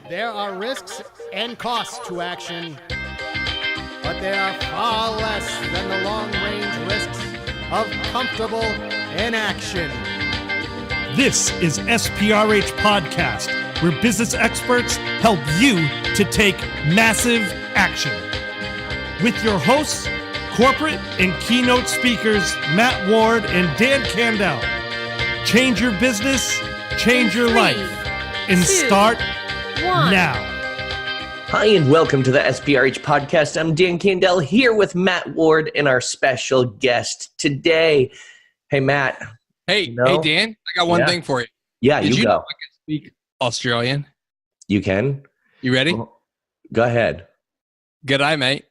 There are risks and costs to action, but they are far less than the long-range risks of comfortable inaction. This is SPRH Podcast, where business experts help you to take massive action. With your hosts, corporate and keynote speakers Matt Ward and Dan Candell. Change your business, change your life, and start now. Hi, and welcome to the SPRH Podcast. I'm Dan Candell here with Matt Ward and our special guest today. Hey, Matt. Hey, Dan. I got one thing for you. Yeah, Did you know go. I can speak Australian? You can? You ready? Go ahead. G'day, mate.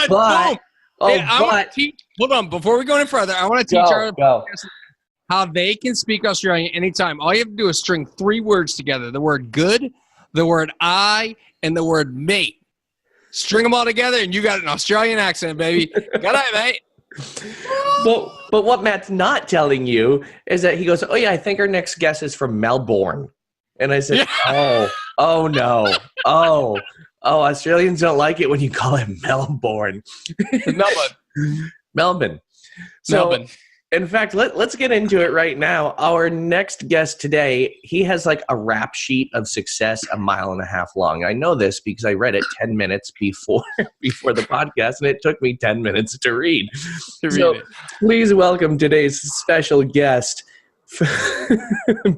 But, hold on. Before we go any further, I want to teach our podcast how they can speak Australian anytime. All you have to do is string 3 words together. The word good, the word I, and the word mate. String them all together, and you got an Australian accent, baby. G'day, mate. But what Matt's not telling you is that he goes, oh, yeah, I think our next guest is from Melbourne. And I said, oh, no. Oh, Australians don't like it when you call it Melbourne. Melbourne. So, in fact, let's get into it right now. Our next guest today, he has like a rap sheet of success 1.5 miles long. I know this because I read it 10 minutes before the podcast, and it took me 10 minutes to read. Please welcome today's special guest,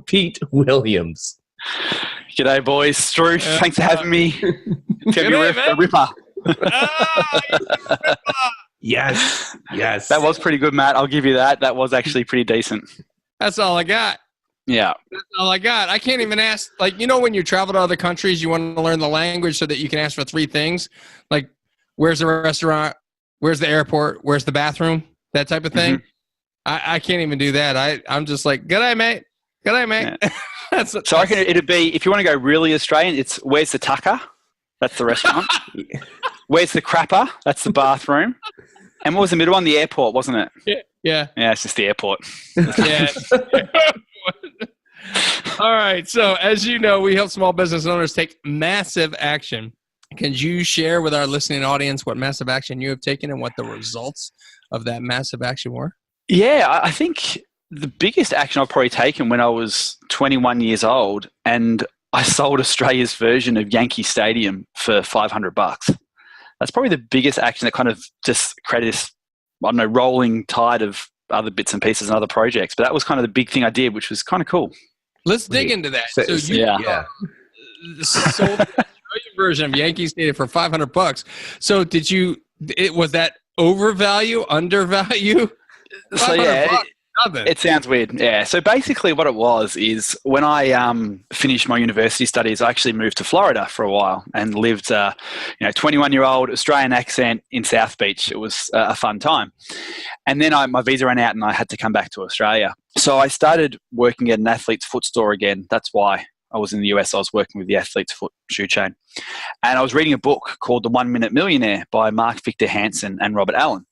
Pete Williams. G'day, boys. Drew, thanks for having me. G'day, man. Ripper. Yes. That was pretty good, Matt. I'll give you that. That was actually pretty decent. That's all I got. Yeah. That's all I got. I can't even ask, when you travel to other countries, you want to learn the language so that you can ask for 3 things. Like, where's the restaurant? Where's the airport? Where's the bathroom? That type of thing. Mm-hmm. I can't even do that. I'm just like, g'day, mate. G'day, mate. Yeah. So I reckon it'd be, if you want to go really Australian, it's where's the tucker? That's the restaurant. Where's the crapper? That's the bathroom. And what was the middle one? The airport, wasn't it? Yeah. Yeah, it's just the airport. Yeah. All right. So as you know, we help small business owners take massive action. Can you share with our listening audience what massive action you have taken and what the results of that massive action were? Yeah, I think the biggest action I've probably taken when I was 21 years old, and I sold Australia's version of Yankee Stadium for $500. That's probably the biggest action that kind of just created this, rolling tide of other bits and pieces and other projects. But that was kind of the big thing I did, which was kind of cool. Let's dig into that. So you sold the Australian version of Yankee Stadium for $500. So was that overvalue, undervalue? So yeah. It sounds weird. Yeah. So basically what it was is when I finished my university studies, I actually moved to Florida for a while and lived, 21-year-old Australian accent in South Beach. It was a fun time. And then my visa ran out and I had to come back to Australia. So I started working at an athlete's foot store again. That's why I was in the US. I was working with the athlete's foot shoe chain. And I was reading a book called The 1 Minute Millionaire by Mark Victor Hansen and Robert Allen.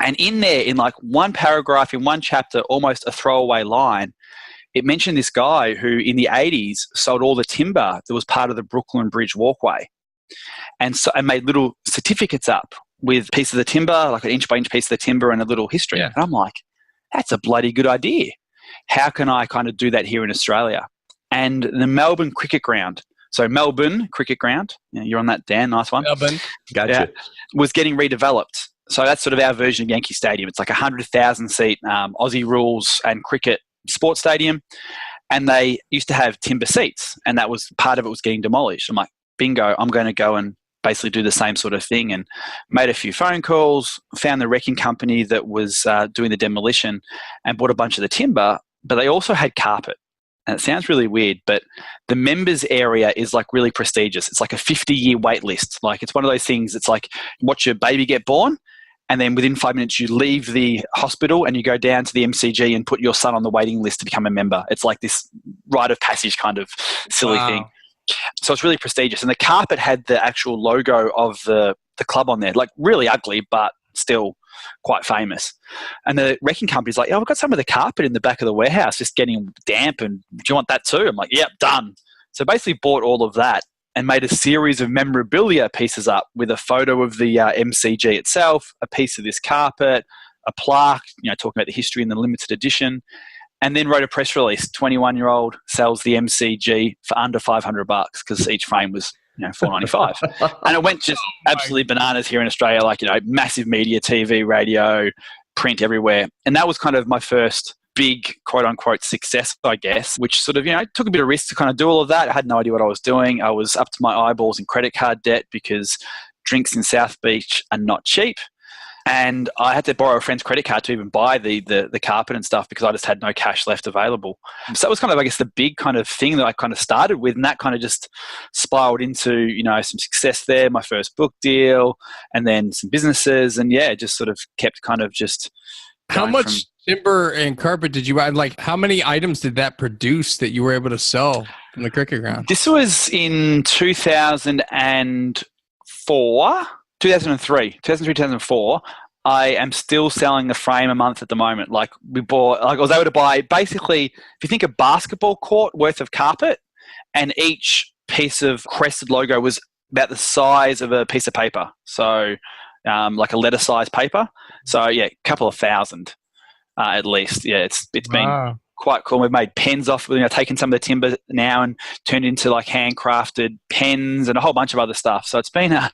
And in there, in like one paragraph, in one chapter, almost a throwaway line, it mentioned this guy who in the 80s sold all the timber that was part of the Brooklyn Bridge walkway and made little certificates up with pieces of the timber, like an inch-by-inch piece of the timber and a little history. Yeah. And I'm like, that's a bloody good idea. How can I kind of do that here in Australia? And the Melbourne Cricket Ground, so Melbourne Cricket Ground, you're on that, Dan, nice one. Melbourne. Gotcha. Was getting redeveloped. So that's sort of our version of Yankee Stadium. It's like 100,000 seat Aussie rules and cricket sports stadium. And they used to have timber seats, and that was part of it was getting demolished. I'm like, bingo, I'm going to go and basically do the same sort of thing, and made a few phone calls, found the wrecking company that was doing the demolition and bought a bunch of the timber, but they also had carpet. And it sounds really weird, but the members area is like really prestigious. It's like a 50-year wait list. Like it's one of those things, it's like watch your baby get born, and then within 5 minutes you leave the hospital and you go down to the MCG and put your son on the waiting list to become a member. It's like this rite of passage kind of silly thing. So it's really prestigious. And the carpet had the actual logo of the club on there, like really ugly, but still quite famous. And the wrecking company's like, we've got some of the carpet in the back of the warehouse just getting damp, and do you want that too? I'm like, yep, done. So basically bought all of that and made a series of memorabilia pieces up with a photo of the MCG itself, a piece of this carpet, a plaque, talking about the history and the limited edition, and then wrote a press release. 21-year-old sells the MCG for under $500 because each frame was $4.95. And it went just absolutely bananas here in Australia, massive media, TV, radio, print everywhere. And that was kind of my first big quote unquote success, I guess, which sort of, took a bit of risk to kind of do all of that. I had no idea what I was doing. I was up to my eyeballs in credit card debt because drinks in South Beach are not cheap. And I had to borrow a friend's credit card to even buy the carpet and stuff because I just had no cash left available. So that was kind of, I guess, the big kind of thing that I kind of started with, and that kind of just spiraled into, some success there, my first book deal, and then some businesses, and just sort of kept kind of just. How much timber and carpet did you buy? How many items did that produce that you were able to sell from the cricket ground? This was in 2003, 2004. I am still selling the frame a month at the moment. I was able to buy, basically, if you think a basketball court worth of carpet, and each piece of crested logo was about the size of a piece of paper. So like a letter size paper. So a couple of thousand at least. Yeah, it's been quite cool. We've made pens off, taken some of the timber now and turned into handcrafted pens and a whole bunch of other stuff. So it's been a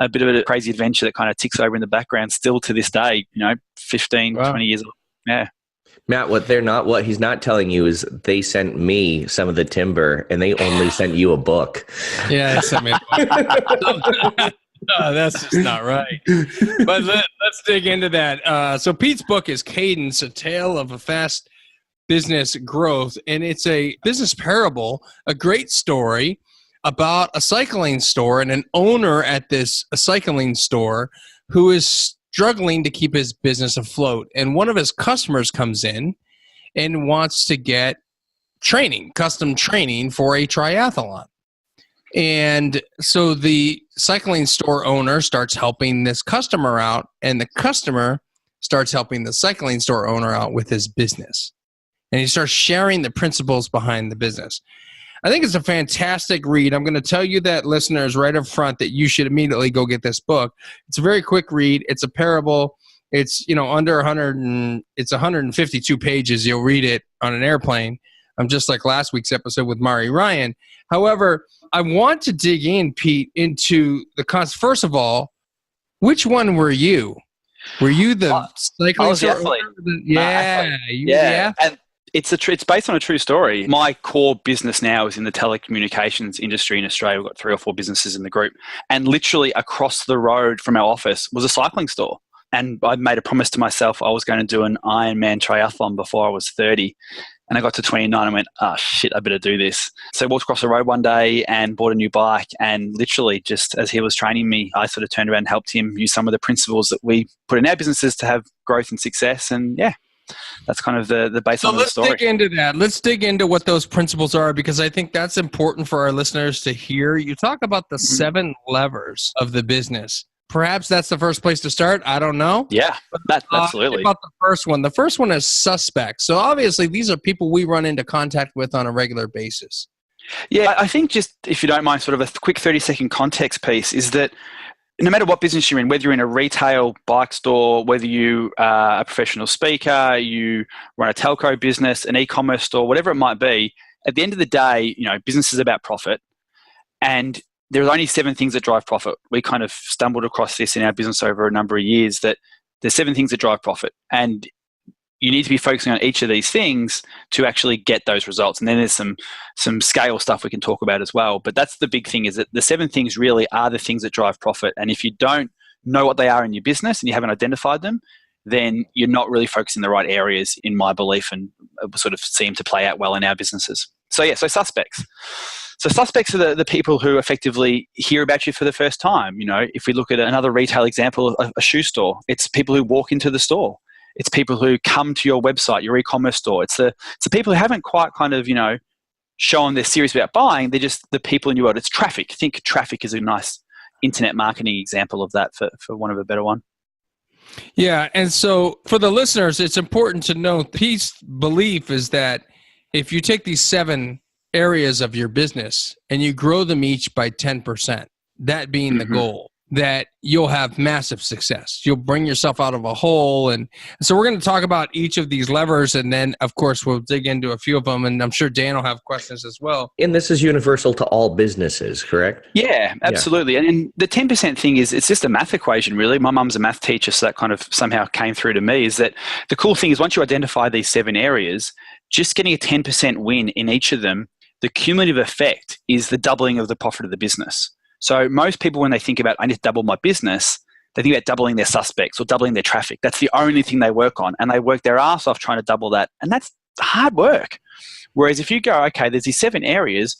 bit of a crazy adventure that kind of ticks over in the background still to this day, 15, 20 years old. Yeah. Matt, what he's not telling you is they sent me some of the timber and they only sent you a book. Yeah, they sent me a book. No, that's just not right. But let's dig into that. So Pete's book is Cadence, A Tale of a Fast Business Growth, and it's a business parable, a great story about a cycling store and an owner at this cycling store who is struggling to keep his business afloat. And one of his customers comes in and wants to get custom training for a triathlon. And so the cycling store owner starts helping this customer out, and the customer starts helping the cycling store owner out with his business. And he starts sharing the principles behind the business. I think it's a fantastic read. I'm going to tell you that, listeners, right up front, that you should immediately go get this book. It's a very quick read. It's a parable. It's, under 152 pages. You'll read it on an airplane. Just like last week's episode with Mari Ryan. However, I want to dig in, Pete, into the concept. First of all, which one were you? Were you the cycling store owner? Yeah. And it's based on a true story. My core business now is in the telecommunications industry in Australia. We've got 3 or 4 businesses in the group. And literally across the road from our office was a cycling store. And I made a promise to myself I was going to do an Ironman triathlon before I was 30. And I got to 29 and went, oh, shit, I better do this. So I walked across the road one day and bought a new bike. And literally just as he was training me, I sort of turned around and helped him use some of the principles that we put in our businesses to have growth and success. And that's kind of the base of the story. So let's dig into that. Let's dig into what those principles are, because I think that's important for our listeners to hear. You talk about the 7 levers of the business. Perhaps that's the first place to start. I don't know. Yeah, absolutely. About the first one. The first one is suspects. So obviously these are people we run into contact with on a regular basis. Yeah, I think just, if you don't mind, sort of a quick 30-second context piece is that no matter what business you're in, whether you're in a retail bike store, whether you are a professional speaker, you run a telco business, an e-commerce store, whatever it might be, at the end of the day, business is about profit. And there are only 7 things that drive profit. We kind of stumbled across this in our business over a number of years, that there's 7 things that drive profit. And you need to be focusing on each of these things to actually get those results. And then there's some scale stuff we can talk about as well. But that's the big thing, is that the 7 things really are the things that drive profit. And if you don't know what they are in your business and you haven't identified them, then you're not really focusing in the right areas, in my belief, and it sort of seem to play out well in our businesses. So suspects. So suspects are the people who effectively hear about you for the first time. If we look at another retail example, a shoe store, it's people who walk into the store. It's people who come to your website, your e-commerce store. It's the people who haven't quite kind of, shown they're serious about buying. They're just the people in your world. It's traffic. I think traffic is a nice internet marketing example of that, for want of a better one. Yeah. And so for the listeners, it's important to know Pete's belief is that if you take these 7 areas of your business and you grow them each by 10%, that being the goal, that you'll have massive success. You'll bring yourself out of a hole. And so we're going to talk about each of these levers. And then, of course, we'll dig into a few of them. And I'm sure Dan will have questions as well. And this is universal to all businesses, correct? Yeah, absolutely. Yeah. And the 10% thing is, it's just a math equation, really. My mum's a math teacher, so that kind of somehow came through to me, is that the cool thing is once you identify these 7 areas, just getting a 10% win in each of them, the cumulative effect is the doubling of the profit of the business. So most people, when they think about, I need to double my business, they think about doubling their suspects or doubling their traffic. That's the only thing they work on. And they work their ass off trying to double that. And that's hard work. Whereas if you go, okay, there's these 7 areas,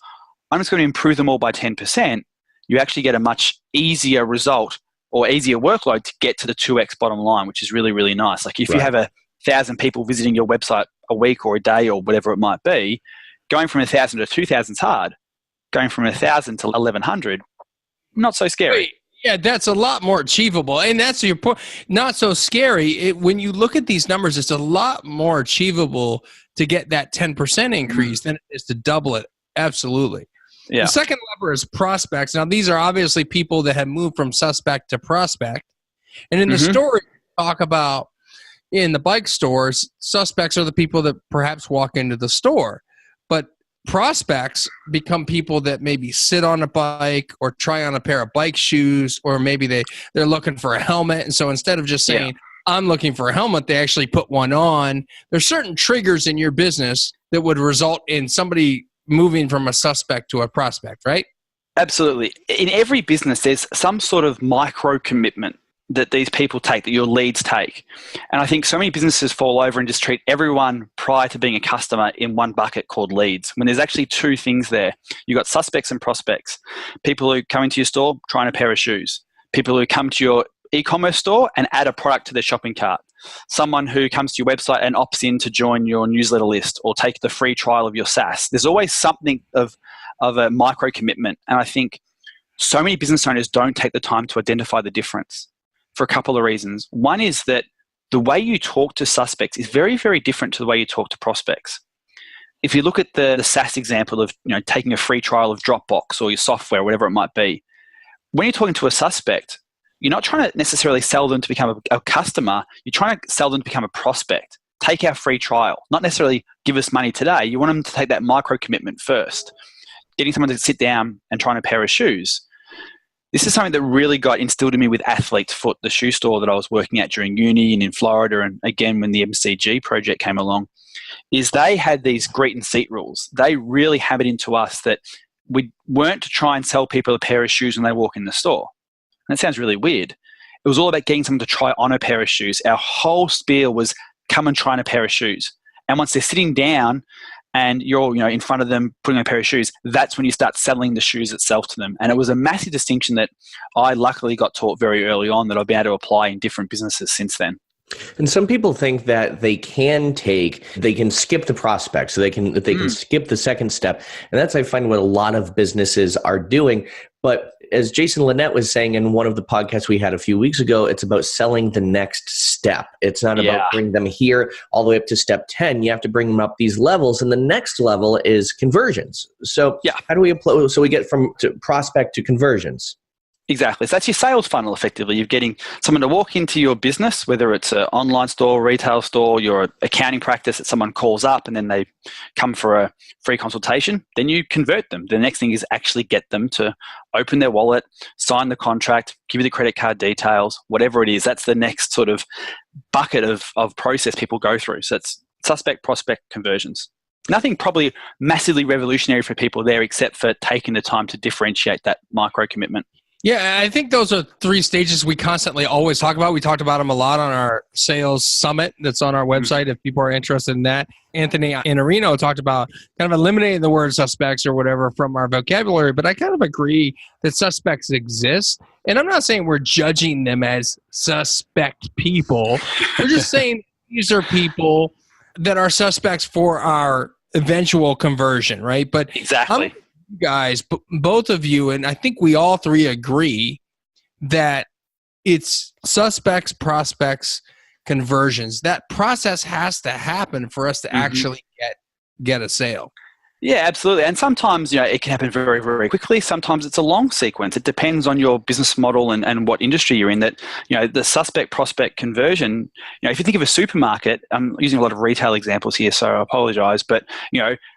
I'm just going to improve them all by 10%, you actually get a much easier result or easier workload to get to the 2x bottom line, which is really, really nice. Like if you have 1,000 people visiting your website a week or a day or whatever it might be, going from 1,000 to 2,000 is hard. Going from 1,000 to 1,100, not so scary. Yeah, that's a lot more achievable. And that's your point. Not so scary. When you look at these numbers, it's a lot more achievable to get that 10% increase than it is to double it. Absolutely. Yeah. The second lever is prospects. Now, these are obviously people that have moved from suspect to prospect. And in the story, we talk about in the bike stores, suspects are the people that perhaps walk into the store. But prospects become people that maybe sit on a bike or try on a pair of bike shoes, or maybe they're looking for a helmet. And so instead of just saying, I'm looking for a helmet, they actually put one on. There's certain triggers in your business that would result in somebody moving from a suspect to a prospect, right? Absolutely. In every business, there's some sort of micro commitment that these people take, that your leads take. And I think so many businesses fall over and just treat everyone prior to being a customer in one bucket called leads, when there's actually 2 things there. You've got suspects and prospects. People who come into your store trying a pair of shoes. People who come to your e-commerce store and add a product to their shopping cart. Someone who comes to your website and opts in to join your newsletter list or take the free trial of your SaaS. There's always something of a micro commitment. And I think so many business owners don't take the time to identify the difference, for a couple of reasons. One is that the way you talk to suspects is very, very different to the way you talk to prospects. If you look at the SaaS example of taking a free trial of Dropbox or your software, whatever it might be, when you're talking to a suspect, you're not trying to necessarily sell them to become a customer. You're trying to sell them to become a prospect. Take our free trial. Not necessarily give us money today. You want them to take that micro commitment first. Getting someone to sit down and try on a pair of shoes. This is something that really got instilled in me with Athlete's Foot, the shoe store that I was working at during uni and in Florida, and again when the MCG project came along, is they had these greet and seat rules. They really hammered into us that we weren't to try and sell people a pair of shoes when they walk in the store. And that sounds really weird. It was all about getting someone to try on a pair of shoes. Our whole spiel was come and try on a pair of shoes. And once they're sitting down, and you're in front of them putting on a pair of shoes, that's when you start selling the shoes itself to them. And it was a massive distinction that I luckily got taught very early on, that I've been able to apply in different businesses since then. And some people think that they can skip the prospect, so they can skip the second step. And that's, I find, what a lot of businesses are doing. But as Jason Linett was saying in one of the podcasts we had a few weeks ago, it's about selling the next step. It's not about bringing them here all the way up to step 10. You have to bring them up these levels. And the next level is conversions. So how do we apply? So we get from prospect to conversions. Exactly. So that's your sales funnel, effectively. You're getting someone to walk into your business, whether it's an online store, retail store, your accounting practice that someone calls up and then they come for a free consultation. Then you convert them. The next thing is actually get them to open their wallet, sign the contract, give you the credit card details, whatever it is. That's the next sort of bucket of process people go through. So it's suspect, prospect, conversions. Nothing probably massively revolutionary for people there, except for taking the time to differentiate that micro commitment. Yeah, I think those are 3 stages we constantly always talk about. We talked about them a lot on our sales summit that's on our website if people are interested in that. Anthony Iannarino talked about kind of eliminating the word suspects or whatever from our vocabulary, but I kind of agree that suspects exist. And I'm not saying we're judging them as suspect people. We're just saying these are people that are suspects for our eventual conversion, right? But exactly. Guys, both of you, and I think we all 3 agree that it's suspects, prospects, conversions. That process has to happen for us to actually get a sale. Yeah, absolutely. And sometimes, it can happen very, very quickly. Sometimes it's a long sequence. It depends on your business model and what industry you're in. That, the suspect prospect conversion, if you think of a supermarket, I'm using a lot of retail examples here, so I apologize. But,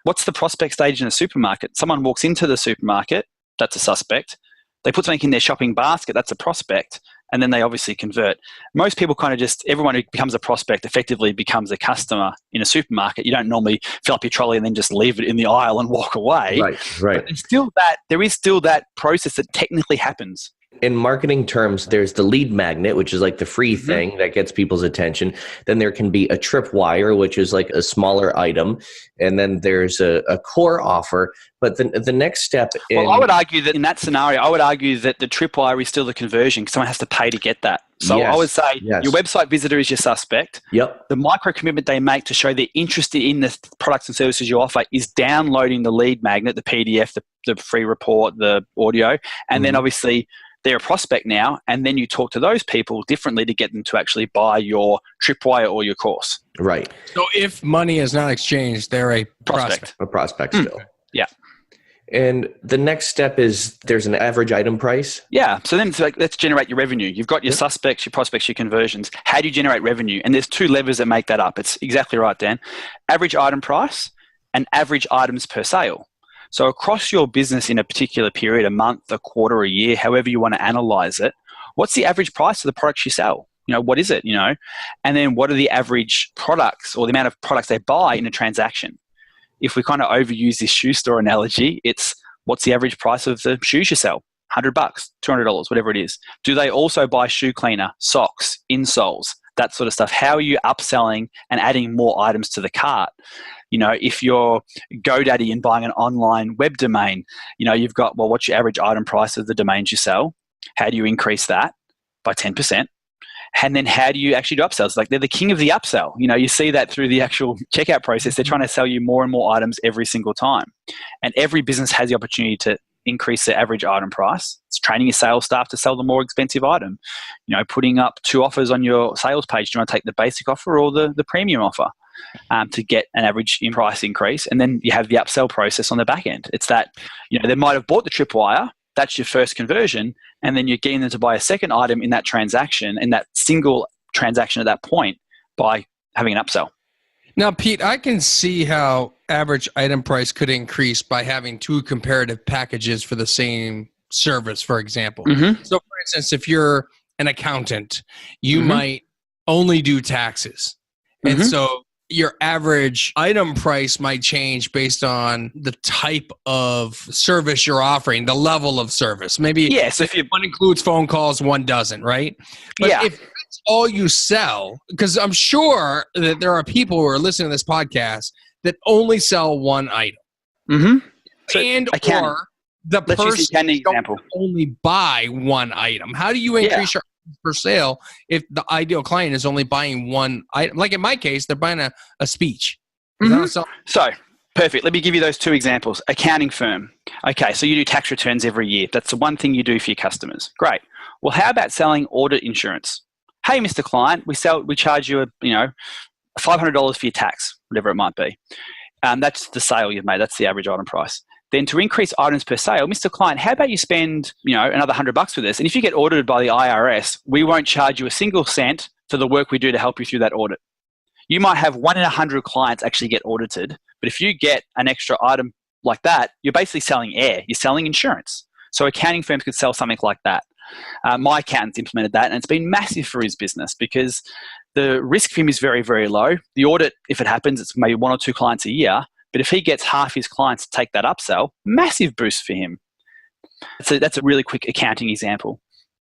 what's the prospect stage in a supermarket? Someone walks into the supermarket, that's a suspect. They put something in their shopping basket, that's a prospect. And then they obviously convert. Most people everyone who becomes a prospect effectively becomes a customer in a supermarket. You don't normally fill up your trolley and then just leave it in the aisle and walk away. Right. But there is still that process that technically happens. In marketing terms, there's the lead magnet, which is like the free thing that gets people's attention. Then there can be a tripwire, which is like a smaller item. And then there's a core offer. But the next step Well, I would argue that in that scenario, the tripwire is still the conversion because someone has to pay to get that. So I would say your website visitor is your suspect. Yep. The micro commitment they make to show they're interested in the products and services you offer is downloading the lead magnet, the PDF, the free report, the audio. And then obviously they're a prospect now, and then you talk to those people differently to get them to actually buy your tripwire or your course. Right. So if money is not exchanged, they're a prospect. A prospect still. Yeah. And the next step is there's an average item price. Yeah. So then it's like, let's generate your revenue. You've got your suspects, your prospects, your conversions. How do you generate revenue? And there's two levers that make that up. It's exactly right, Dan. Average item price and average items per sale. So across your business in a particular period, a month, a quarter, a year, however you want to analyze it, what's the average price of the products you sell? What is it, And then what are the average products or the amount of products they buy in a transaction? If we kind of overuse this shoe store analogy, it's what's the average price of the shoes you sell? $100, $200, whatever it is. Do they also buy shoe cleaner, socks, insoles, that sort of stuff? How are you upselling and adding more items to the cart? If you're GoDaddy and buying an online web domain, you've got, what's your average item price of the domains you sell? How do you increase that by 10%? And then how do you actually do upsells? Like they're the king of the upsell. You see that through the actual checkout process. They're trying to sell you more and more items every single time. And every business has the opportunity to increase their average item price. It's training your sales staff to sell the more expensive item. Putting up 2 offers on your sales page. Do you want to take the basic offer or the premium offer to get an average in price increase? And then you have the upsell process on the back end. It's that, they might have bought the tripwire. That's your first conversion. And then you're getting them to buy a second item in that transaction, in that single transaction at that point by having an upsell. Now, Pete, I can see how average item price could increase by having 2 comparative packages for the same service, for example. So, for instance, if you're an accountant, you might only do taxes. And so your average item price might change based on the type of service you're offering, the level of service. Maybe so if one includes phone calls, one doesn't, right? But if that's all you sell, because I'm sure that there are people who are listening to this podcast that only sell one item. So or the person don't only buy one item. How do you increase your per sale if the ideal client is only buying one item? Like in my case, they're buying a speech. So perfect. Let me give you those 2 examples. Accounting firm. Okay, so you do tax returns every year. That's the one thing you do for your customers. Great. Well, how about selling audit insurance? Hey, Mr. Client, we charge you $500 for your tax, whatever it might be. That's the sale you've made. That's the average item price. Then to increase items per sale, Mr. Client, how about you spend, another $100 with us? And if you get audited by the IRS, we won't charge you a single cent for the work we do to help you through that audit. You might have 1 in 100 clients actually get audited, but if you get an extra item like that, you're basically selling air. You're selling insurance. So accounting firms could sell something like that. My accountant's implemented that, and it's been massive for his business because the risk for him is very, very low. The audit, if it happens, it's maybe 1 or 2 clients a year. But if he gets half his clients to take that upsell, massive boost for him. So that's a really quick accounting example.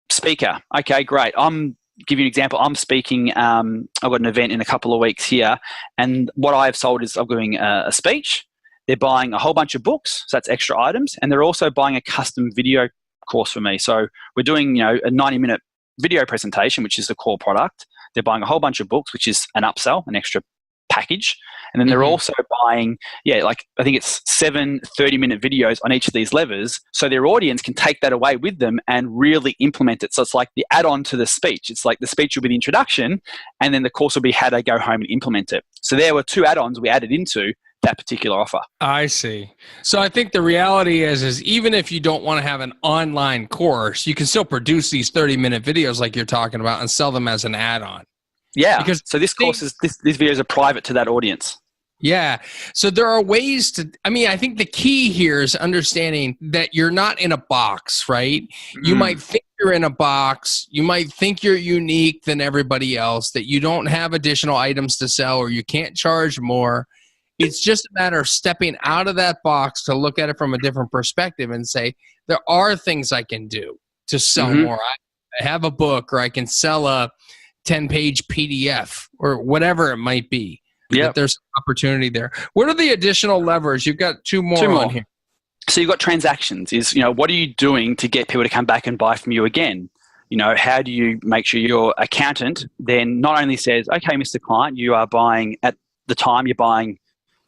Speaker. Okay, great. I'm give you an example. I'm speaking. I've got an event in a couple of weeks here, and what I've sold is I'm doing a speech. They're buying a whole bunch of books, so that's extra items, and they're also buying a custom video course for me. So we're doing a 90-minute video presentation, which is the core product. They're buying a whole bunch of books, which is an upsell, an extra package. And then they're also buying, I think it's 7 30-minute videos on each of these levers. So their audience can take that away with them and really implement it. So it's like the add-on to the speech. It's like the speech will be the introduction, and then the course will be how they go home and implement it. So there were 2 add-ons we added into that particular offer. I see. So I think the reality is even if you don't want to have an online course, you can still produce these 30-minute videos like you're talking about and sell them as an add-on. Yeah. Because so these videos are private to that audience. Yeah. So there are ways to, I think the key here is understanding that you're not in a box, right? You might think you're in a box. You might think you're unique than everybody else, that you don't have additional items to sell or you can't charge more. It's just a matter of stepping out of that box to look at it from a different perspective and say, there are things I can do to sell more. I have a book, or I can sell a 10-page PDF or whatever it might be. Yeah, there's opportunity there. What are the additional levers? You've got two more on here. So you've got transactions. What are you doing to get people to come back and buy from you again? How do you make sure your accountant then not only says, okay, Mr. Client, you are buying at the time you're buying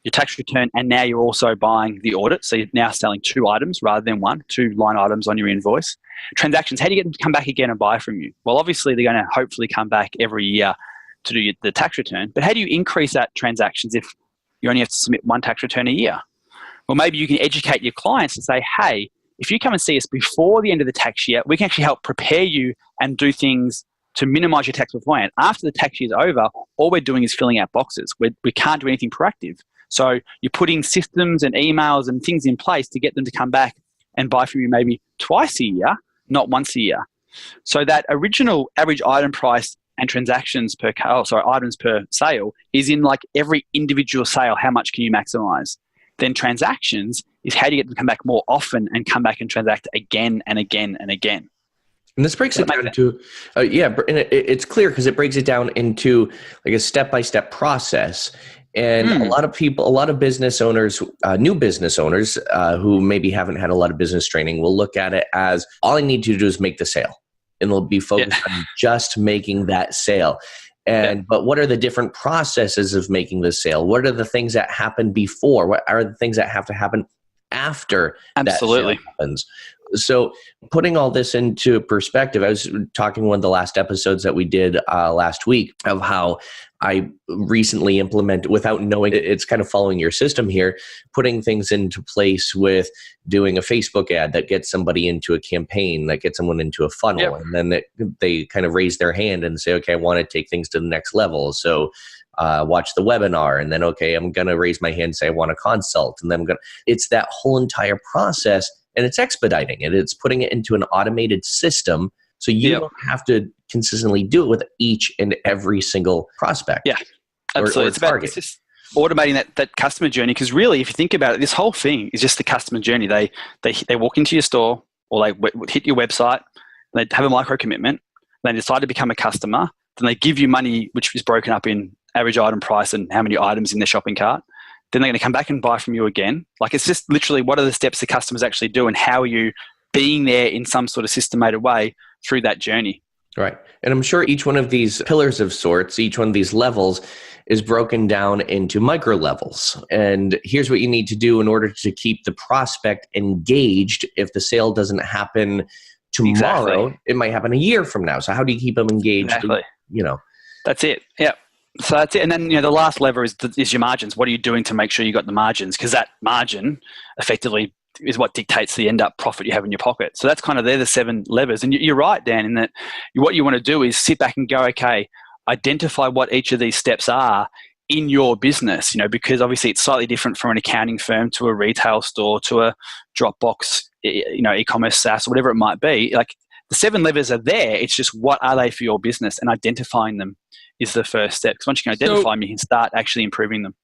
your tax return, and now you're also buying the audit. So you're now selling 2 items rather than 1, 2 line items on your invoice. Transactions, how do you get them to come back again and buy from you? Well, obviously they're going to hopefully come back every year to do the tax return. But how do you increase that transactions if you only have to submit 1 tax return a year? Well, maybe you can educate your clients and say, hey, if you come and see us before the end of the tax year, we can actually help prepare you and do things to minimize your tax beforehand. After the tax year is over, all we're doing is filling out boxes. We can't do anything proactive. So you're putting systems and emails and things in place to get them to come back and buy from you maybe twice a year, not once a year. So that original average item price and items per sale is in like every individual sale. How much can you maximize? Then transactions is how do you get them to come back more often and come back and transact again and again and again. And this breaks it down to, it's clear because it breaks it down into like a step-by-step process. And a lot of business owners, new business owners who maybe haven't had a lot of business training will look at it as all I need to do is make the sale. And they'll be focused on just making that sale. But what are the different processes of making the sale? What are the things that happen before? What are the things that have to happen after that sale happens? So putting all this into perspective, I was talking one of the last episodes that we did last week of how I recently implemented, without knowing, it's kind of following your system here, putting things into place with doing a Facebook ad that gets somebody into a campaign, that gets someone into a funnel. And then they kind of raise their hand and say, okay, I want to take things to the next level. So watch the webinar, and then, okay, I'm going to raise my hand and say, I want to consult. And then it's that whole entire process. And it's expediting it. It's putting it into an automated system so you don't have to consistently do it with each and every single prospect. Yeah, absolutely. It's just automating that customer journey, because really, if you think about it, this whole thing is just the customer journey. They walk into your store or they hit your website, they have a micro commitment, they decide to become a customer, then they give you money, which is broken up in average item price and how many items in their shopping cart. Then they're going to come back and buy from you again. Like, it's just literally what are the steps the customers actually do, and how are you being there in some sort of systemated way through that journey. Right. And I'm sure each one of these pillars of sorts, each one of these levels is broken down into micro levels. And here's what you need to do in order to keep the prospect engaged. If the sale doesn't happen tomorrow, it might happen a year from now. So how do you keep them engaged? Exactly. That's it. Yeah. So that's it. And then, the last lever is your margins. What are you doing to make sure you got the margins? Because that margin effectively is what dictates the end up profit you have in your pocket. So that's they're the 7 levers. And you're right, Dan, in that what you want to do is sit back and go, okay, identify what each of these steps are in your business, because obviously it's slightly different from an accounting firm to a retail store to a Dropbox, e-commerce SaaS, or whatever it might be. Like, the 7 levers are there. It's just what are they for your business, and identifying them is the first step. Because once you can identify them, you can start actually improving them.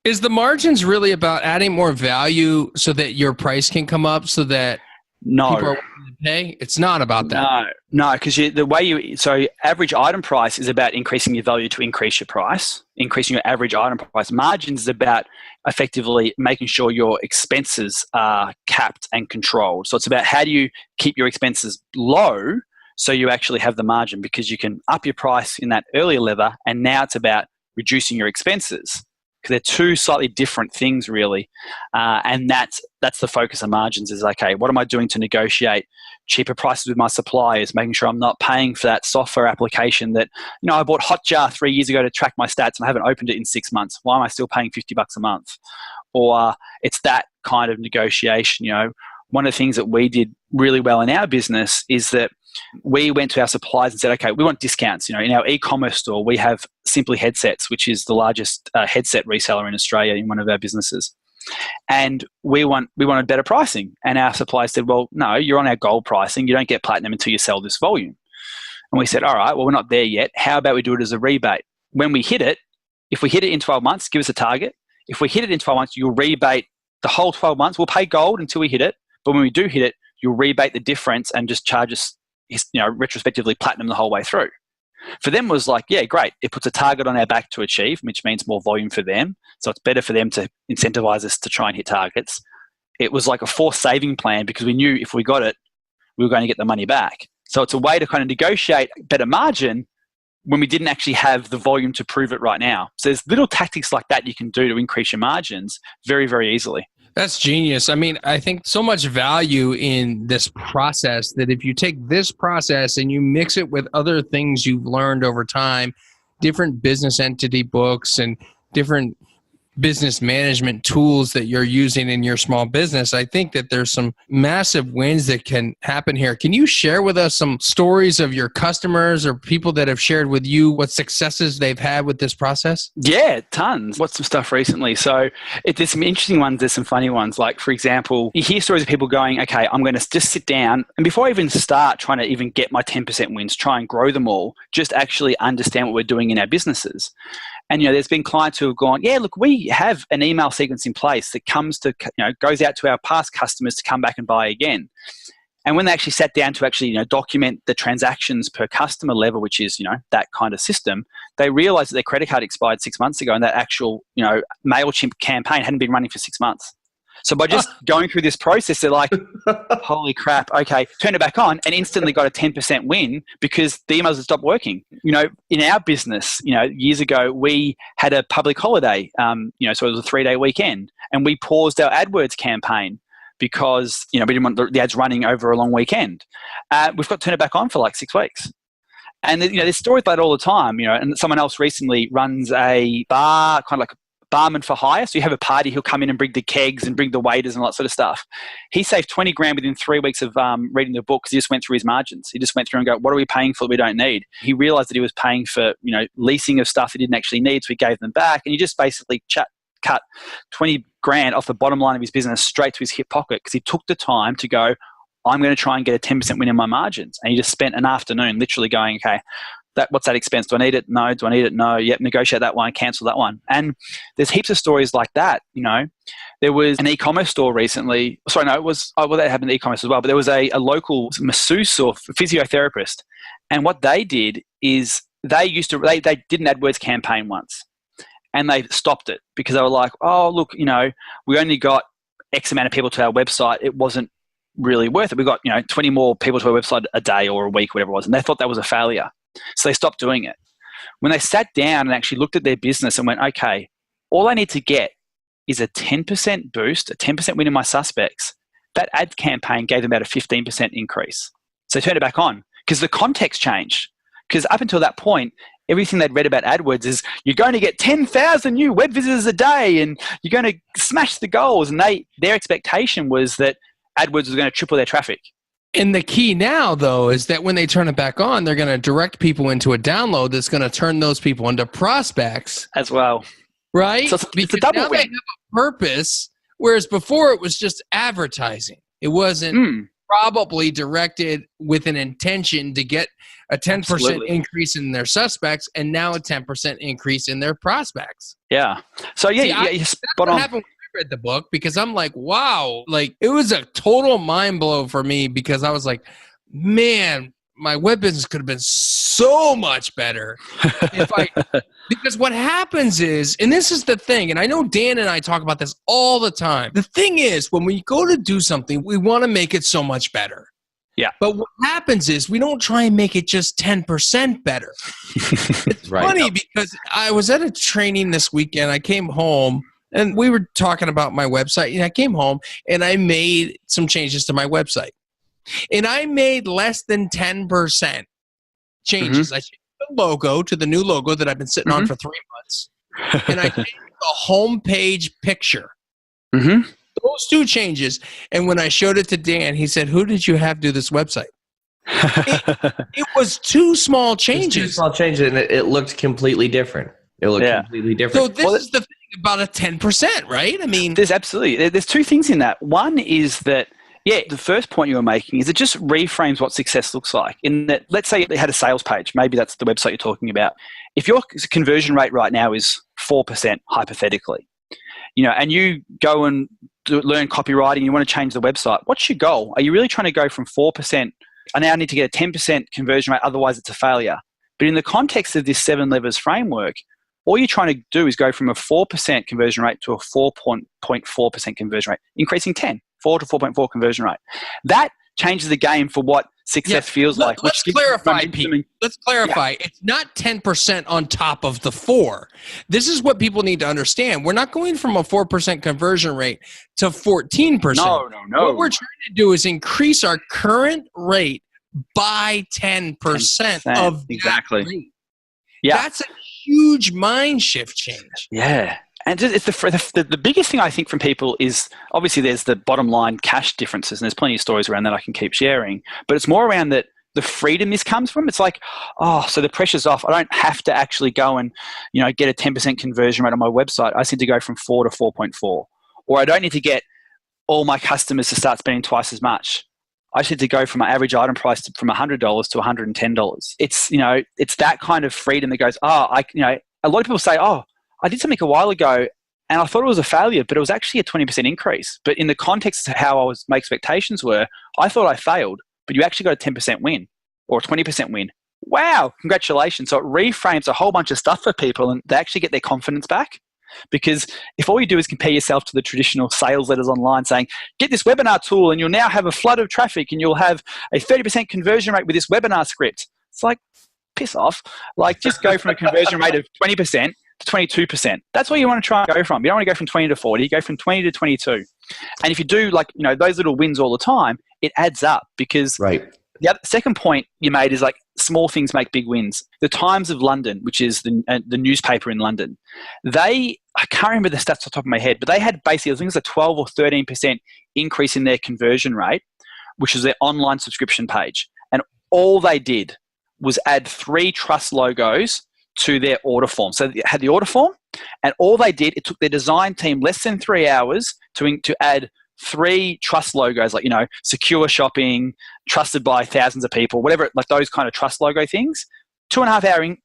Is the margins really about adding more value so that your price can come up so that people are willing to pay? It's not about that. No, because so average item price is about increasing your value to increase your price, increasing your average item price. Margins is about effectively making sure your expenses are capped and controlled. So it's about how do you keep your expenses low so you actually have the margin, because you can up your price in that earlier lever, and now it's about reducing your expenses. Because they're 2 slightly different things, really, and that's the focus of margins. Is okay, what am I doing to negotiate cheaper prices with my suppliers, making sure I'm not paying for that software application that, I bought Hotjar 3 years ago to track my stats and I haven't opened it in 6 months. Why am I still paying $50 a month? Or it's that kind of negotiation. One of the things that we did really well in our business is that we went to our suppliers and said, okay, we want discounts. In our e-commerce store, we have Simply Headsets, which is the largest headset reseller in Australia in one of our businesses. And we wanted better pricing. And our suppliers said, well, no, you're on our gold pricing. You don't get platinum until you sell this volume. And we said, all right, well, we're not there yet. How about we do it as a rebate? When we hit it, if we hit it in 12 months, give us a target. If we hit it in 12 months, you'll rebate the whole 12 months. We'll pay gold until we hit it. But when we do hit it, you'll rebate the difference and just charge us, retrospectively platinum the whole way through. For them, it was like, yeah, great. It puts a target on our back to achieve, which means more volume for them. So it's better for them to incentivize us to try and hit targets. It was like a forced saving plan because we knew if we got it, we were going to get the money back. So it's a way to kind of negotiate better margin when we didn't actually have the volume to prove it right now. So there's little tactics like that you can do to increase your margins very, very easily. That's genius. I mean, I think so much value in this process that if you take this process and you mix it with other things you've learned over time, different business entity books and different business management tools that you're using in your small business, I think that there's some massive wins that can happen here. Can you share with us some stories of your customers or people that have shared with you what successes they've had with this process? Yeah, tons. What's some stuff recently? So there's some interesting ones, there's some funny ones. Like, for example, you hear stories of people going, okay, I'm going to just sit down and before I even start trying to even get my 10% wins, try and grow them all, just actually understand what we're doing in our businesses. And, there's been clients who have gone, yeah, look, we have an email sequence in place that comes to, goes out to our past customers to come back and buy again. And when they actually sat down to actually, document the transactions per customer level, which is, that kind of system, they realized that their credit card expired 6 months ago and that actual, MailChimp campaign hadn't been running for 6 months. So by just going through this process, they're like, holy crap, okay, turn it back on and instantly got a 10% win because the emails had stopped working. In our business, years ago, we had a public holiday, so it was a 3-day weekend and we paused our AdWords campaign because, we didn't want the ads running over a long weekend. We've got to turn it back on for like 6 weeks. And, there's stories about it all the time, and someone else recently runs a bar, kind of like a barman for hire. So you have a party, he'll come in and bring the kegs and bring the waiters and all that sort of stuff. He saved 20 grand within 3 weeks of reading the book because he just went through his margins. He just went through and go, what are we paying for that we don't need? He realized that he was paying for, leasing of stuff he didn't actually need. So he gave them back and he just basically cut 20 grand off the bottom line of his business straight to his hip pocket because he took the time to go, I'm going to try and get a 10% win in my margins. And he just spent an afternoon literally going, okay, what's that expense? Do I need it? No. Do I need it? No. Yep. Negotiate that one. Cancel that one. And there's heaps of stories like that. There was an e-commerce store recently. Sorry, no, it was, that happened to e-commerce as well. But there was a local masseuse or physiotherapist. And what they did is they did an AdWords campaign once and they stopped it because they were like, oh, look, we only got X amount of people to our website. It wasn't really worth it. We got, 20 more people to our website a day or a week, whatever it was. And they thought that was a failure. So they stopped doing it. When they sat down and actually looked at their business and went, okay, all I need to get is a 10% boost, a 10% win in my suspects, that ad campaign gave them about a 15% increase. So they turned it back on because the context changed. Because up until that point, everything they'd read about AdWords is you're going to get 10,000 new web visitors a day and you're going to smash the goals. And their expectation was that AdWords was going to triple their traffic. And the key now, though, is that when they turn it back on, they're going to direct people into a download that's going to turn those people into prospects. As well. Right? So it's a double now they have a purpose, whereas before it was just advertising. It wasn't probably directed with an intention to get a 10% increase in their suspects and now a 10% increase in their prospects. Yeah. So, you're spot on. Happened read the book because I'm like, wow, like it was a total mind blow for me because I was like, man, my web business could have been so much better because what happens is, and this is the thing, and I know Dan and I talk about this all the time. The thing is, when we go to do something, we want to make it so much better. Yeah. But what happens is we don't try and make it just 10% better. It's funny because I was at a training this weekend. I came home and we were talking about my website, and I came home and I made some changes to my website. and I made less than 10% changes. I changed the logo to the new logo that I've been sitting on for 3 months, and I changed the homepage picture. Those 2 changes, and when I showed it to Dan, he said, "Who did you have do this website?" It was 2 small changes. 2 small changes, and it looked completely different. It looked completely different. So this is the thing about a 10%, right? I mean, there's 2 things in that. One is that, the first point you were making is it just reframes what success looks like. In that, let's say they had a sales page. Maybe that's the website you're talking about. If your conversion rate right now is 4%, hypothetically, and you go and learn copywriting, you want to change the website, what's your goal? Are you really trying to go from 4%? I now need to get a 10% conversion rate, otherwise it's a failure. But in the context of this 7 levers framework, all you're trying to do is go from a 4% conversion rate to a 4.4% conversion rate, increasing 4 to 4.4 conversion rate. That changes the game for what success feels like. Let's clarify, Pete. Let's clarify. It's not 10% on top of the 4. This is what people need to understand. We're not going from a 4% conversion rate to 14%. No. What we're trying to do is increase our current rate by 10% of exactly. that rate. Yeah. That's a huge mind shift change. Yeah. And it's the biggest thing I think from people is, obviously there's the bottom line cash differences, and there's plenty of stories around that I can keep sharing, but it's more around that the freedom this comes from. It's like, so the pressure's off. I don't have to actually go and, get a 10% conversion rate on my website. I just need to go from 4 to 4.4. Or I don't need to get all my customers to start spending twice as much. I just need to go from my average item price from $100 to $110. It's, it's that kind of freedom that goes, a lot of people say, I did something a while ago and I thought it was a failure, but it was actually a 20% increase. But in the context of how my expectations were, I thought I failed, but you actually got a 10% win or a 20% win. Wow, congratulations. So it reframes a whole bunch of stuff for people, and they actually get their confidence back. Because if all you do is compare yourself to the traditional sales letters online saying, get this webinar tool and you'll now have a flood of traffic and you'll have a 30% conversion rate with this webinar script. It's like, piss off. Like, just go from a conversion rate of 20% to 22%. That's what you want to try and go from. You don't want to go from 20 to 40. You go from 20 to 22. And if you do those little wins all the time, it adds up. Because the second point you made is like, small things make big wins. The Times of London, which is the newspaper in London, I can't remember the stats off the top of my head, but they had basically, I think it was a 12 or 13% increase in their conversion rate, which is their online subscription page. And all they did was add 3 trust logos to their order form. So they had the order form, and all they did, it took their design team less than 3 hours to add 3 trust logos, like, secure shopping, trusted by thousands of people, whatever, like those kind of trust logo things. 2.5 hours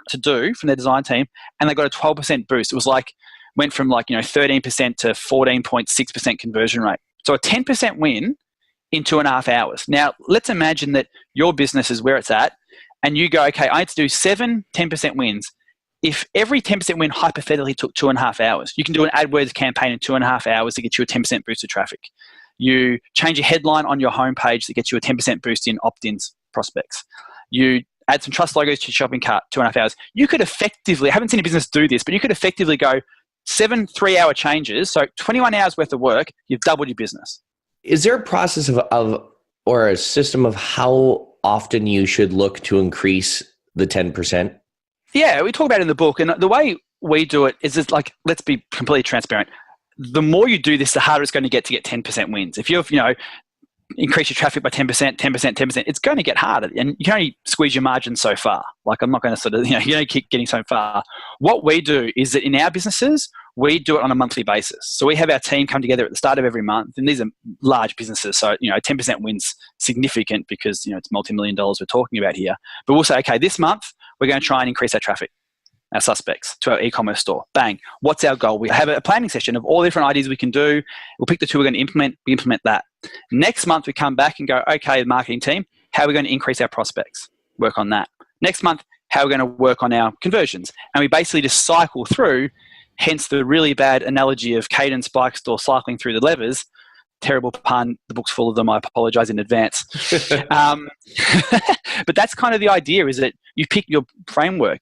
to do from their design team, and they got a 12% boost. It was like, went from 13% to 14.6% conversion rate. So a 10% win in 2.5 hours. Now, let's imagine that your business is where it's at, and you go, okay, I need to do 7 10% wins. If every 10% win hypothetically took 2.5 hours, you can do an AdWords campaign in 2.5 hours to get you a 10% boost of traffic. You change a headline on your homepage that gets you a 10% boost in opt-ins prospects. You add some trust logos to your shopping cart, 2.5 hours. You could effectively, I haven't seen a business do this, but you could effectively go 7 3-hour changes, so 21 hours worth of work, you've doubled your business. Is there a process of or a system of how often you should look to increase the 10%? Yeah, we talk about it in the book, and the way we do it is just like, let's be completely transparent. The more you do this, the harder it's going to get 10% wins. If you've, increase your traffic by 10%, 10%, it's going to get harder, and you can only squeeze your margin so far. Like, I'm not going to sort of, you don't keep getting so far. What we do is that in our businesses, we do it on a monthly basis. So we have our team come together at the start of every month, and these are large businesses. So, 10% wins significant because, it's multi-million dollars we're talking about here. But we'll say, okay, this month we're going to try and increase our traffic, our suspects, to our e-commerce store. Bang. What's our goal? We have a planning session of all the different ideas we can do. We'll pick the 2 we're going to implement. We implement that. Next month, we come back and go, okay, the marketing team, how are we going to increase our prospects? Work on that. Next month, how are we going to work on our conversions? And we basically just cycle through, hence the really bad analogy of Cadence bike store cycling through the levers. Terrible pun. The book's full of them. I apologize in advance. But that's kind of the idea, is that you pick your framework.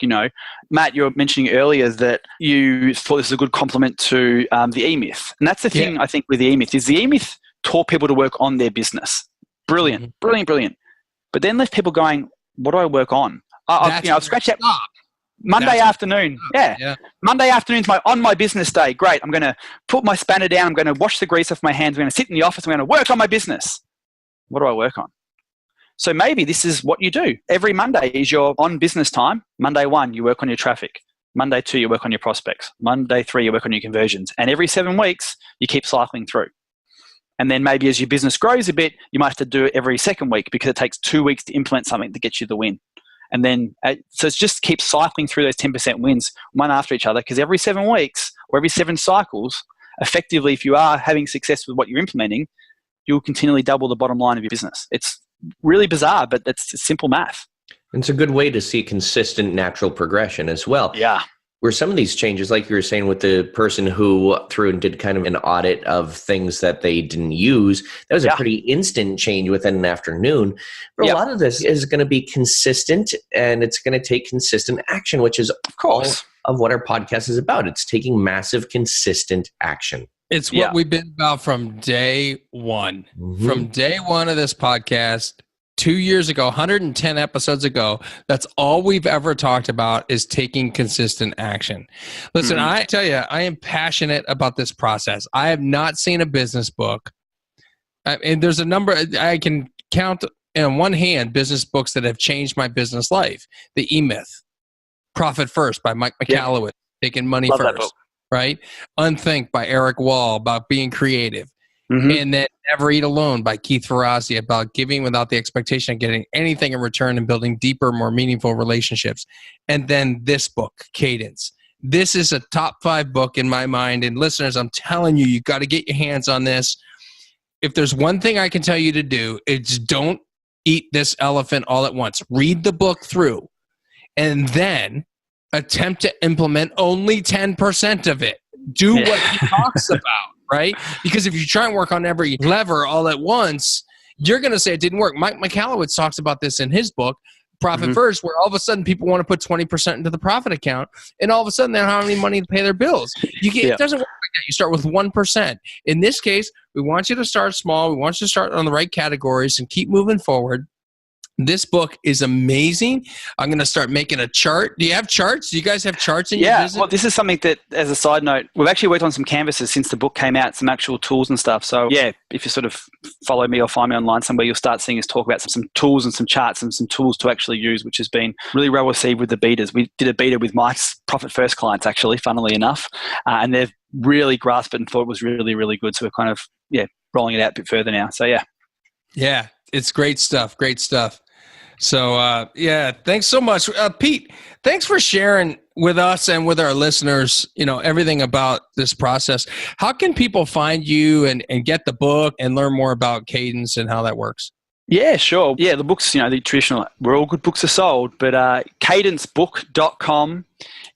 Matt, you were mentioning earlier that you thought this was a good complement to the E-Myth. And that's the thing, I think, with the E-Myth, is the E-Myth taught people to work on their business. Brilliant. But then left people going, what do I work on? I've scratched that. Monday afternoon. Yeah. Monday afternoon's on my business day. Great. I'm going to put my spanner down. I'm going to wash the grease off my hands. I'm going to sit in the office. I'm going to work on my business. What do I work on? So maybe this is what you do. Every Monday is your on business time. Monday 1, you work on your traffic. Monday 2, you work on your prospects. Monday 3, you work on your conversions. And every 7 weeks, you keep cycling through. And then maybe as your business grows a bit, you might have to do it every 2nd week because it takes 2 weeks to implement something that gets you the win. And then, so it's just keep cycling through those 10% wins one after each other, because every 7 weeks or every 7 cycles, effectively, if you are having success with what you're implementing, you'll continually double the bottom line of your business. It's really bizarre, but that's simple math. It's a good way to see consistent natural progression as well. Yeah. Where some of these changes, like you were saying with the person who threw and did kind of an audit of things that they didn't use, that was a pretty instant change within an afternoon. But a lot of this is going to be consistent, and it's going to take consistent action, which is of course of what our podcast is about. It's taking massive, consistent action. It's what we've been about from day one. Mm-hmm. From day one of this podcast, 2 years ago, 110 episodes ago, that's all we've ever talked about is taking consistent action. Listen, I tell you, I am passionate about this process. I have not seen a business book. And there's a number, I can count in one hand business books that have changed my business life. The E-Myth, Profit First by Mike McAlloway, Taking Money Love First, right? Unthink by Eric Wall, about being creative. Mm-hmm. And then Never Eat Alone by Keith Ferrazzi, about giving without the expectation of getting anything in return and building deeper, more meaningful relationships. And then this book, Cadence. This is a top 5 book in my mind. And listeners, I'm telling you, you got to get your hands on this. If there's one thing I can tell you to do, it's don't eat this elephant all at once. Read the book through and then attempt to implement only 10% of it. Do what he talks about. Right? Because if you try and work on every lever all at once, you're going to say it didn't work. Mike McAlloway talks about this in his book, Profit First, where all of a sudden people want to put 20% into the profit account, and all of a sudden they don't have any money to pay their bills. It doesn't work like that. You start with 1%. In this case, we want you to start small. We want you to start on the right categories and keep moving forward. This book is amazing. I'm going to start making a chart. Do you have charts? Do you guys have charts in your business? Well, this is something that, as a side note, we've actually worked on some canvases since the book came out, some actual tools and stuff. So, if you sort of follow me or find me online somewhere, you'll start seeing us talk about some tools and some charts and some tools to actually use, which has been really well received with the betas. We did a beta with Mike's Profit First clients, actually, funnily enough, and they've really grasped it and thought it was really, really good. So we're kind of, rolling it out a bit further now. So, Yeah, it's great stuff. Great stuff. So, thanks so much. Pete, thanks for sharing with us and with our listeners, everything about this process. How can people find you and get the book and learn more about Cadence and how that works? Yeah, sure. Yeah, the books, the traditional, where all good books are sold, but cadencebook.com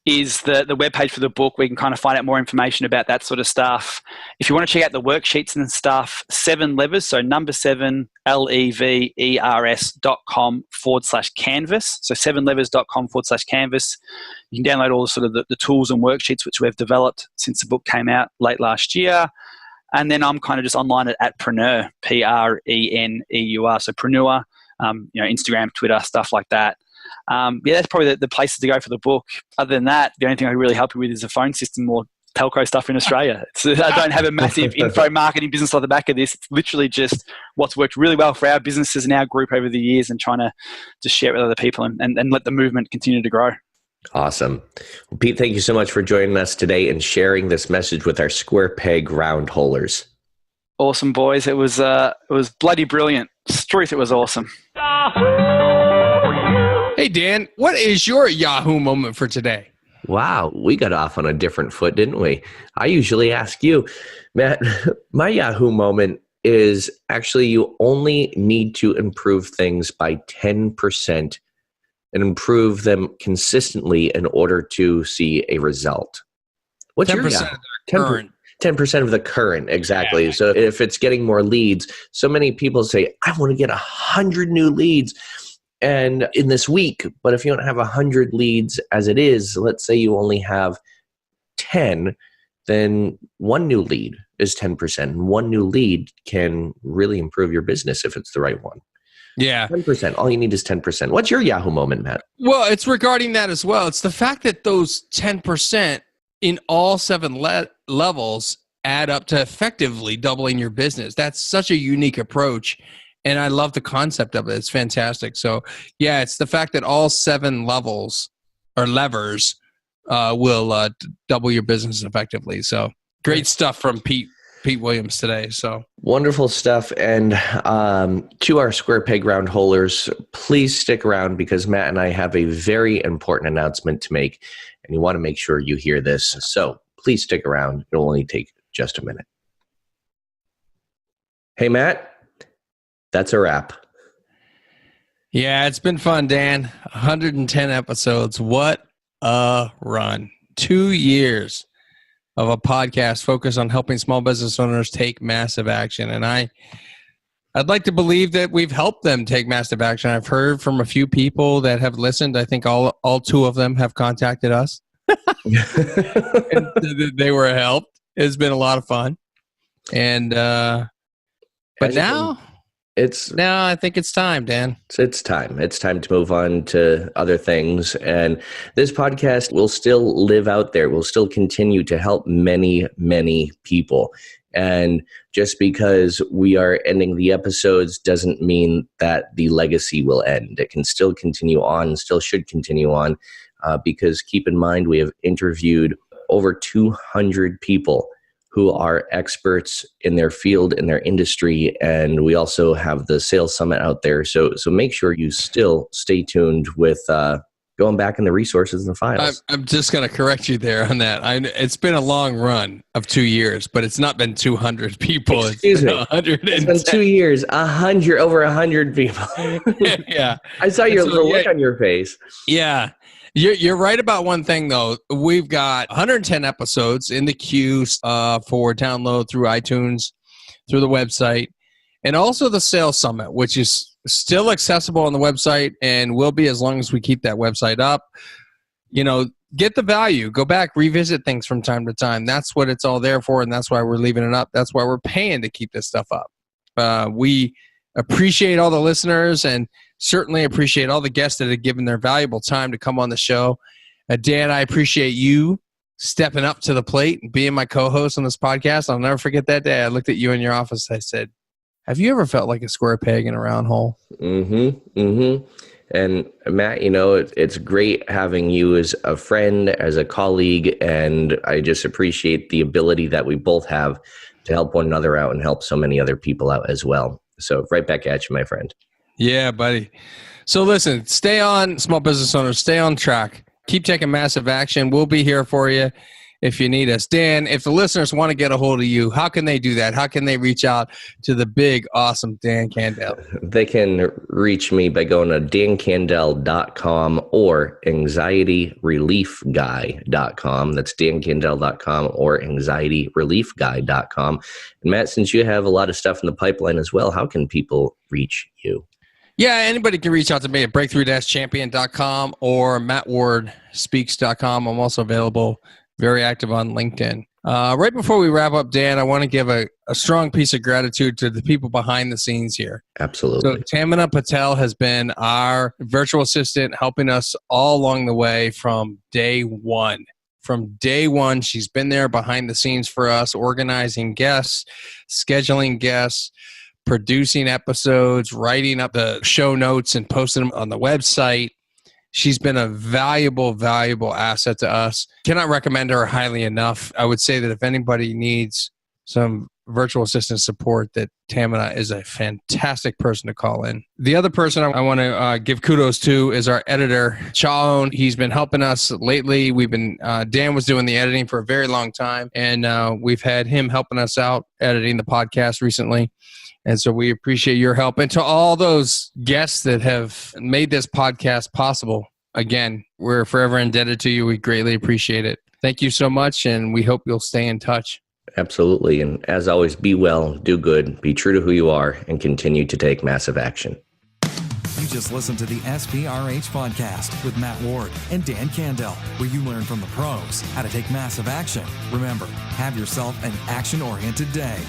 is the webpage for the book. We can kind of find out more information about that sort of stuff. If you want to check out the worksheets and stuff, 7 levers, so number 7, levers.com/canvas. So 7levers.com/canvas. You can download all the sort of the tools and worksheets which we've developed since the book came out late last year. And then I'm kind of just online at Preneur, Preneur. So Preneur, Instagram, Twitter, stuff like that. That's probably the places to go for the book. Other than that, the only thing I can really help you with is a phone system or telco stuff in Australia. I don't have a massive info marketing business on the back of this. It's literally just what's worked really well for our businesses and our group over the years, and trying to just share it with other people and let the movement continue to grow. Awesome. Well, Pete, thank you so much for joining us today and sharing this message with our square peg round holers. Awesome, boys. It was bloody brilliant. Truth, it was awesome. Hey, Dan, what is your Yahoo moment for today? Wow, we got off on a different foot, didn't we? I usually ask you, Matt. My Yahoo moment is actually you only need to improve things by 10% and improve them consistently in order to see a result. What's 10% your of the current? 10% of the current, exactly. Yeah. So if it's getting more leads, so many people say, I want to get 100 new leads and in this week. But if you don't have 100 leads as it is, let's say you only have 10, then 1 new lead is 10%. And one new lead can really improve your business if it's the right one. Yeah. 10%. All you need is 10%. What's your Yahoo moment, Matt? Well, it's regarding that as well. It's the fact that those 10% in all 7 levels add up to effectively doubling your business. That's such a unique approach. And I love the concept of it. It's fantastic. So yeah, it's the fact that all 7 levels or levers will double your business effectively. So great stuff from Pete Williams today. So wonderful stuff. And to our square peg round holers, please stick around because Matt and I have a very important announcement to make, and you want to make sure you hear this. So please stick around. It'll only take just a minute. Hey, Matt, that's a wrap. Yeah, it's been fun, Dan. 110 episodes. What a run. 2 years of a podcast focused on helping small business owners take massive action. And I'd like to believe that we've helped them take massive action. I've heard from a few people that have listened. I think all 2 of them have contacted us. And they were helped. It's been a lot of fun. And but now I think it's time, Dan. It's time. It's time to move on to other things. And this podcast will still live out there. We'll still continue to help many, many people. And just because we are ending the episodes doesn't mean that the legacy will end. It can still continue on, still should continue on, because keep in mind, we have interviewed over 200 people who are experts in their field, in their industry, and we also have the Sales Summit out there. So make sure you still stay tuned with going back in the resources and the files. I'm just going to correct you there on that. It's been a long run of 2 years, but it's not been 200 people. Excuse me. 110. It's been 2 years, over 100 people. Yeah. I saw your little look on your face. Yeah. You're right about one thing, though. We've got 110 episodes in the queue for download through iTunes, through the website, and also the Sales Summit, which is still accessible on the website and will be as long as we keep that website up. You know, get the value. Go back, revisit things from time to time. That's what it's all there for, and that's why we're leaving it up. That's why we're paying to keep this stuff up. We appreciate all the listeners and certainly appreciate all the guests that have given their valuable time to come on the show. Dan, I appreciate you stepping up to the plate and being my co-host on this podcast. I'll never forget that day. I looked at you in your office. I said, have you ever felt like a square peg in a round hole? And Matt, you know, it's great having you as a friend, as a colleague, and I just appreciate the ability that we both have to help one another out and help so many other people out as well. So right back at you, my friend. Yeah, buddy. So listen, stay on, small business owners, stay on track. Keep taking massive action. We'll be here for you if you need us. Dan, if the listeners want to get a hold of you, how can they do that? How can they reach out to the big, awesome Dan Candell? They can reach me by going to dancandell.com or anxietyreliefguy.com. That's dancandell.com or anxietyreliefguy.com. And Matt, since you have a lot of stuff in the pipeline as well, how can people reach you? Yeah, anybody can reach out to me at breakthrough-champion.com or mattwardspeaks.com. I'm also available, very active on LinkedIn. Right before we wrap up, Dan, I want to give a strong piece of gratitude to the people behind the scenes here. Absolutely. So Tamina Patel has been our virtual assistant, helping us all along the way from day one. From day one, she's been there behind the scenes for us, organizing guests, scheduling guests, producing episodes, writing up the show notes and posting them on the website. She's been a valuable, valuable asset to us. Cannot recommend her highly enough. I would say that if anybody needs some virtual assistant support, that Tamina is a fantastic person to call in. The other person I want to give kudos to is our editor, Chaon. He's been helping us lately. Dan was doing the editing for a very long time, and we've had him helping us out editing the podcast recently. And so we appreciate your help. And to all those guests that have made this podcast possible, again, we're forever indebted to you. We greatly appreciate it. Thank you so much, and we hope you'll stay in touch. Absolutely. And as always, be well, do good, be true to who you are, and continue to take massive action. You just listened to the SPRH podcast with Matt Ward and Dan Candell, where you learn from the pros how to take massive action. Remember, have yourself an action-oriented day.